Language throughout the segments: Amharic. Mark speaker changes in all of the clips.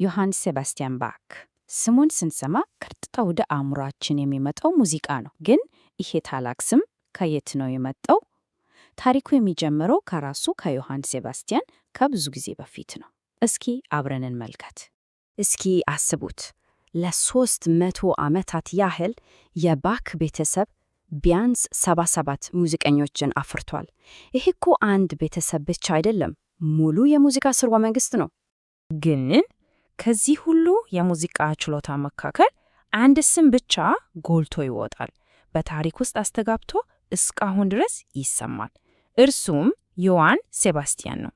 Speaker 1: ዮሐን ሴባስቲያን ባክ ስሙን ስንሰማ ቀጥታ ወደ አእምሯችን የሚመጣው ሙዚቃ ነው። ግን ይሄ ታላቅ ስም ከየት ነው የመጣው? ታሪኩ የሚጀምረው ከራሱ ከዮሐን ሴባስቲያን ከብዙ ጊዜ በፊት ነው። እስኪ አብረን እንመልከት። እስኪ አስቡት፣ ለ300 ዓመታት ያህል የባክ ቤተሰብ ቢያንስ 77 ሙዚቀኞችን አፍርቷል። ይሄ እኮ አንድ ቤተሰብ ብቻ አይደለም፣ ሙሉ የሙዚቃ ስርወ መንግስት ነው።
Speaker 2: ግን ከዚህ ሁሉ የሙዚቃ ችሎታ መካከል አንድ ስም ብቻ ጎልቶ ይወጣል፣ በታሪክ ውስጥ አስተጋብቶ እስካሁን ድረስ ይሰማል። እርሱም ዮሐን ሴባስቲያን ነው።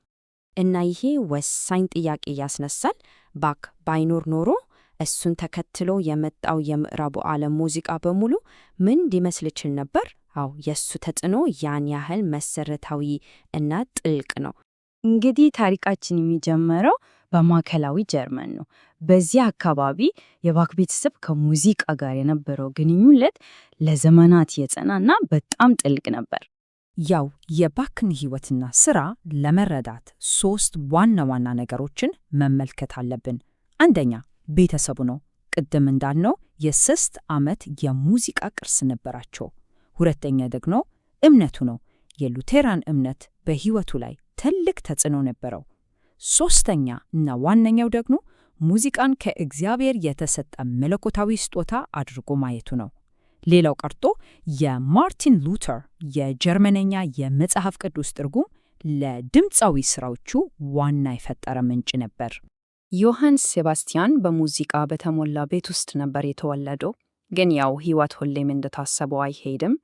Speaker 1: እና ይሄ ወሳኝ ጥያቄ ያስነሳል። ባክ ባይኖር ኖሮ እሱን ተከትሎ የመጣው የምዕራቡ ዓለም ሙዚቃ በሙሉ ምን ሊመስል ይችል ነበር? አዎ፣ የእሱ ተጽዕኖ ያን ያህል መሰረታዊ እና ጥልቅ ነው። እንግዲህ ታሪካችን የሚጀምረው በማዕከላዊ ጀርመን ነው። በዚህ አካባቢ የባክ ቤተሰብ ከሙዚቃ ጋር የነበረው ግንኙነት ለዘመናት የጸናና በጣም ጥልቅ ነበር።
Speaker 2: ያው የባክን ሕይወትና ሥራ ለመረዳት 3 ዋና ዋና ነገሮችን መመልከት አለብን። አንደኛ ቤተሰቡ ነው። ቅድም እንዳልነው የ3 ዓመት የሙዚቃ ቅርስ ነበራቸው። ሁለተኛ ደግሞ እምነቱ ነው። የሉቴራን እምነት በሕይወቱ ላይ ትልቅ ተጽዕኖ ነበረው። ሶስተኛ እና ዋነኛው ደግሞ ሙዚቃን ከእግዚአብሔር የተሰጠ መለኮታዊ ስጦታ አድርጎ ማየቱ ነው። ሌላው ቀርቶ የማርቲን ሉተር የጀርመንኛ የመጽሐፍ ቅዱስ ትርጉም ለድምፃዊ ሥራዎቹ ዋና የፈጠረ ምንጭ ነበር።
Speaker 1: ዮሐን ሴባስቲያን በሙዚቃ በተሞላ ቤት ውስጥ ነበር የተወለደው። ግን ያው ሕይወት ሁሌም እንደታሰበው አይሄድም።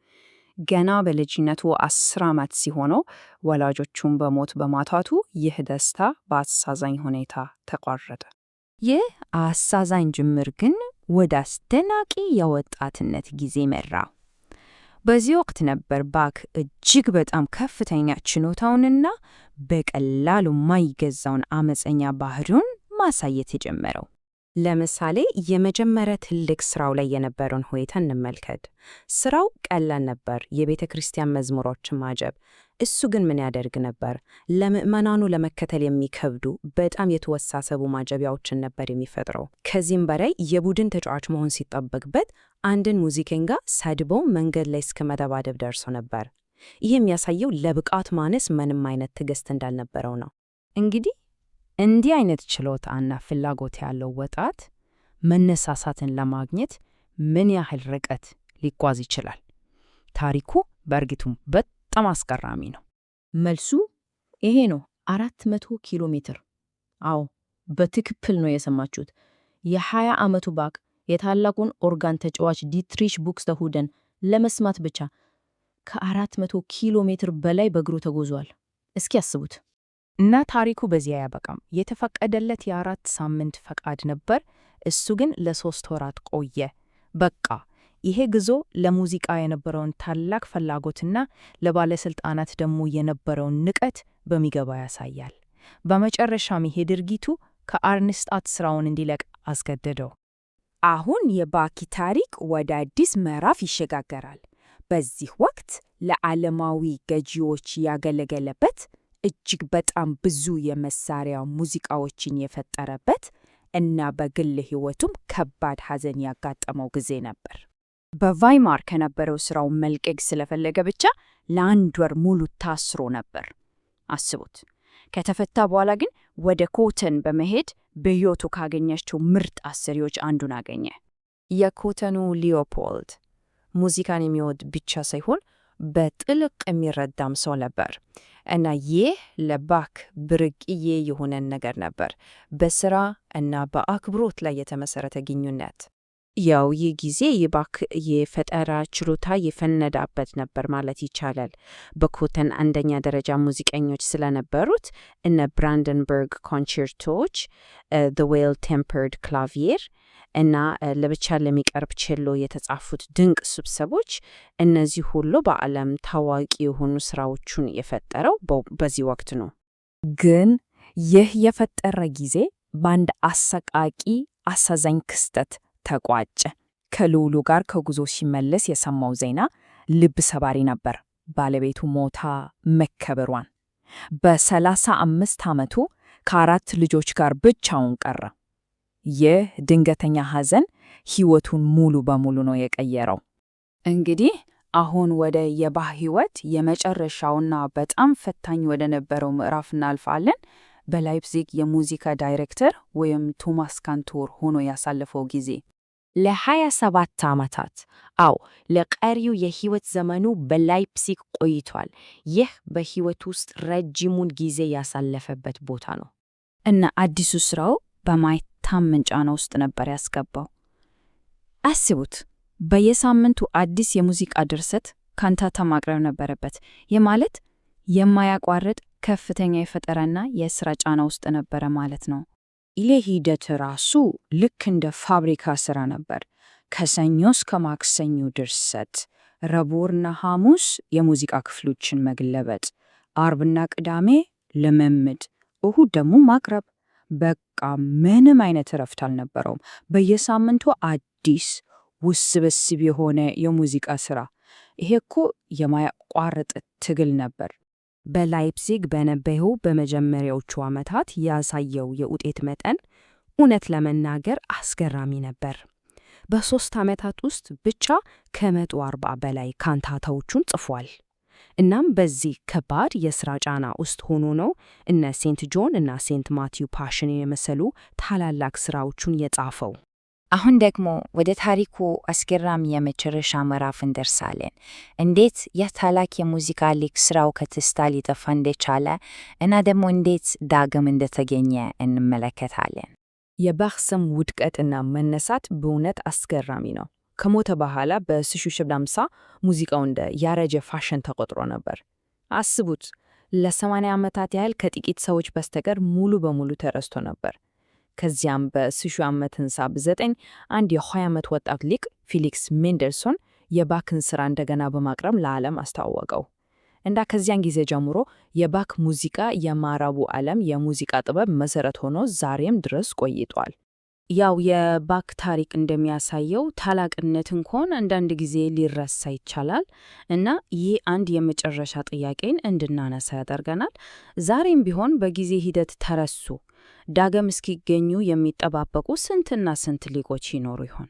Speaker 1: ገና በልጅነቱ 10 ዓመት ሲሆነው ወላጆቹን በሞት በማጣቱ ይህ ደስታ በአሳዛኝ ሁኔታ ተቋረጠ።
Speaker 2: ይህ አሳዛኝ ጅምር ግን ወደ አስደናቂ የወጣትነት ጊዜ መራው። በዚህ ወቅት ነበር ባክ እጅግ በጣም ከፍተኛ ችሎታውንና በቀላሉ የማይገዛውን አመፀኛ ባህሪውን ማሳየት የጀመረው።
Speaker 1: ለምሳሌ የመጀመሪያ ትልቅ ስራው ላይ የነበረውን ሁኔታ እንመልከት። ስራው ቀላል ነበር፣ የቤተ ክርስቲያን መዝሙሮችን ማጀብ። እሱ ግን ምን ያደርግ ነበር? ለምዕመናኑ ለመከተል የሚከብዱ በጣም የተወሳሰቡ ማጀቢያዎችን ነበር የሚፈጥረው። ከዚህም በላይ የቡድን ተጫዋች መሆን ሲጠበቅበት አንድን ሙዚቀኛ ሰድቦ መንገድ ላይ እስከ መደባደብ ደርሶ ነበር። ይህ የሚያሳየው ለብቃት ማነስ ምንም አይነት ትዕግስት እንዳልነበረው ነው።
Speaker 2: እንግዲህ እንዲህ አይነት ችሎታና ፍላጎት ያለው ወጣት መነሳሳትን ለማግኘት ምን ያህል ርቀት ሊጓዝ ይችላል? ታሪኩ በእርግጡም በጣም አስገራሚ ነው።
Speaker 3: መልሱ ይሄ ነው፣ 400 ኪሎ ሜትር። አዎ፣ በትክክል ነው የሰማችሁት። የ20 ዓመቱ ባክ የታላቁን ኦርጋን ተጫዋች ዲትሪሽ ቡክስተሁደን ለመስማት ብቻ ከ400 ኪሎ ሜትር በላይ በእግሩ ተጓዟል። እስኪ አስቡት።
Speaker 2: እና ታሪኩ በዚያ አያበቃም። የተፈቀደለት የ4 ሳምንት ፈቃድ ነበር። እሱ ግን ለ3 ወራት ቆየ። በቃ ይሄ ጉዞ ለሙዚቃ የነበረውን ታላቅ ፍላጎትና ለባለሥልጣናት ደግሞ የነበረውን ንቀት በሚገባ ያሳያል። በመጨረሻም ይሄ ድርጊቱ ከአርንስጣት ሥራውን እንዲለቅ አስገደደው።
Speaker 1: አሁን የባክ ታሪክ ወደ አዲስ ምዕራፍ ይሸጋገራል። በዚህ ወቅት ለዓለማዊ ገዢዎች ያገለገለበት እጅግ በጣም ብዙ የመሳሪያ ሙዚቃዎችን የፈጠረበት እና በግል ሕይወቱም ከባድ ሐዘን ያጋጠመው ጊዜ ነበር። በቫይማር ከነበረው ሥራው መልቀቅ ስለፈለገ ብቻ ለ1 ወር ሙሉ ታስሮ ነበር። አስቡት። ከተፈታ በኋላ ግን ወደ ኮተን በመሄድ በሕይወቱ ካገኛቸው ምርጥ አሰሪዎች አንዱን አገኘ። የኮተኑ ሊዮፖልድ ሙዚቃን የሚወድ ብቻ ሳይሆን በጥልቅ የሚረዳም ሰው ነበር። እና ይህ ለባክ ብርቅዬ የሆነን ነገር ነበር፣ በሥራ እና በአክብሮት ላይ የተመሠረተ ግንኙነት። ያው ይህ ጊዜ የባክ የፈጠራ ችሎታ የፈነዳበት ነበር ማለት ይቻላል። በኮተን አንደኛ ደረጃ ሙዚቀኞች ስለነበሩት እነ ብራንደንበርግ ኮንቸርቶች፣ ዘ ዌል ቴምፐርድ ክላቪየር እና ለብቻ ለሚቀርብ ቼሎ የተጻፉት ድንቅ ስብሰቦች፣ እነዚህ ሁሉ በዓለም ታዋቂ የሆኑ ሥራዎቹን የፈጠረው በዚህ ወቅት ነው።
Speaker 2: ግን ይህ የፈጠረ ጊዜ በአንድ አሰቃቂ አሳዛኝ ክስተት ተቋጨ። ከልዑሉ ጋር ከጉዞ ሲመለስ የሰማው ዜና ልብ ሰባሪ ነበር። ባለቤቱ ሞታ መከበሯን። በ35 ዓመቱ ከ4 ልጆች ጋር ብቻውን ቀረ።
Speaker 1: ይህ ድንገተኛ ሐዘን ሕይወቱን ሙሉ በሙሉ ነው የቀየረው። እንግዲህ አሁን ወደ የባህ ሕይወት የመጨረሻውና በጣም ፈታኝ ወደ ነበረው ምዕራፍ እናልፋለን። በላይፕዚግ የሙዚቃ ዳይሬክተር ወይም ቶማስ ካንቶር ሆኖ ያሳለፈው ጊዜ
Speaker 3: ለ27 ዓመታት፣ ለቀሪው የሕይወት ዘመኑ በላይፕሲግ ቆይቷል። ይህ በሕይወት ውስጥ ረጅሙን ጊዜ ያሳለፈበት ቦታ ነው
Speaker 2: እና አዲሱ ሥራው በማይታመን ጫና ውስጥ ነበር ያስገባው። አስቡት፣ በየሳምንቱ አዲስ የሙዚቃ ድርሰት ካንታታ ማቅረብ ነበረበት። ይህ ማለት የማያቋርጥ ከፍተኛ የፈጠራና የሥራ ጫና ውስጥ ነበረ ማለት ነው።
Speaker 1: ይህ ሂደት ራሱ ልክ እንደ ፋብሪካ ሥራ ነበር። ከሰኞ እስከ ማክሰኞ ድርሰት፣ ረቡዕና ሐሙስ የሙዚቃ ክፍሎችን መግለበጥ፣ አርብና ቅዳሜ ልምምድ፣ እሁድ ደግሞ ማቅረብ። በቃ ምንም አይነት እረፍት አልነበረውም። በየሳምንቱ አዲስ ውስብስብ የሆነ የሙዚቃ ሥራ። ይሄ እኮ የማያቋርጥ ትግል ነበር።
Speaker 2: በላይፕዚግ በነበረው በመጀመሪያዎቹ ዓመታት ያሳየው የውጤት መጠን እውነት ለመናገር አስገራሚ ነበር። በ3 ዓመታት ውስጥ ብቻ ከ140 በላይ ካንታታዎቹን ጽፏል። እናም በዚህ ከባድ የሥራ ጫና ውስጥ ሆኖ ነው እነ ሴንት ጆን እና ሴንት ማቲው ፓሽን የመሰሉ ታላላቅ ሥራዎቹን የጻፈው።
Speaker 4: አሁን ደግሞ ወደ ታሪኩ አስገራሚ የመጨረሻ ምዕራፍ እንደርሳለን። እንዴት የታላቅ የሙዚቃ ሊቅ ሥራው ከትዝታ ሊጠፋ እንደቻለ እና ደግሞ እንዴት ዳግም እንደተገኘ እንመለከታለን።
Speaker 2: የባህ ስም ውድቀትና መነሳት በእውነት አስገራሚ ነው። ከሞተ በኋላ በ1950 ሙዚቃው እንደ ያረጀ ፋሽን ተቆጥሮ ነበር። አስቡት፣ ለ80 ዓመታት ያህል ከጥቂት ሰዎች በስተቀር ሙሉ በሙሉ ተረስቶ ነበር። ከዚያም በ1979 አንድ የ20 ዓመት ወጣት ሊቅ ፊሊክስ ሜንደልሶን የባክን ሥራ እንደገና በማቅረብ ለዓለም አስተዋወቀው። እና ከዚያን ጊዜ ጀምሮ የባክ ሙዚቃ የምዕራቡ ዓለም የሙዚቃ ጥበብ መሠረት ሆኖ ዛሬም ድረስ ቆይቷል።
Speaker 1: ያው የባክ ታሪክ እንደሚያሳየው ታላቅነት እንኳን አንዳንድ ጊዜ ሊረሳ ይቻላል እና ይህ አንድ የመጨረሻ ጥያቄን እንድናነሳ ያደርገናል። ዛሬም ቢሆን በጊዜ ሂደት ተረሱ ዳግም እስኪገኙ የሚጠባበቁ ስንትና ስንት ሊቆች ይኖሩ ይሆን?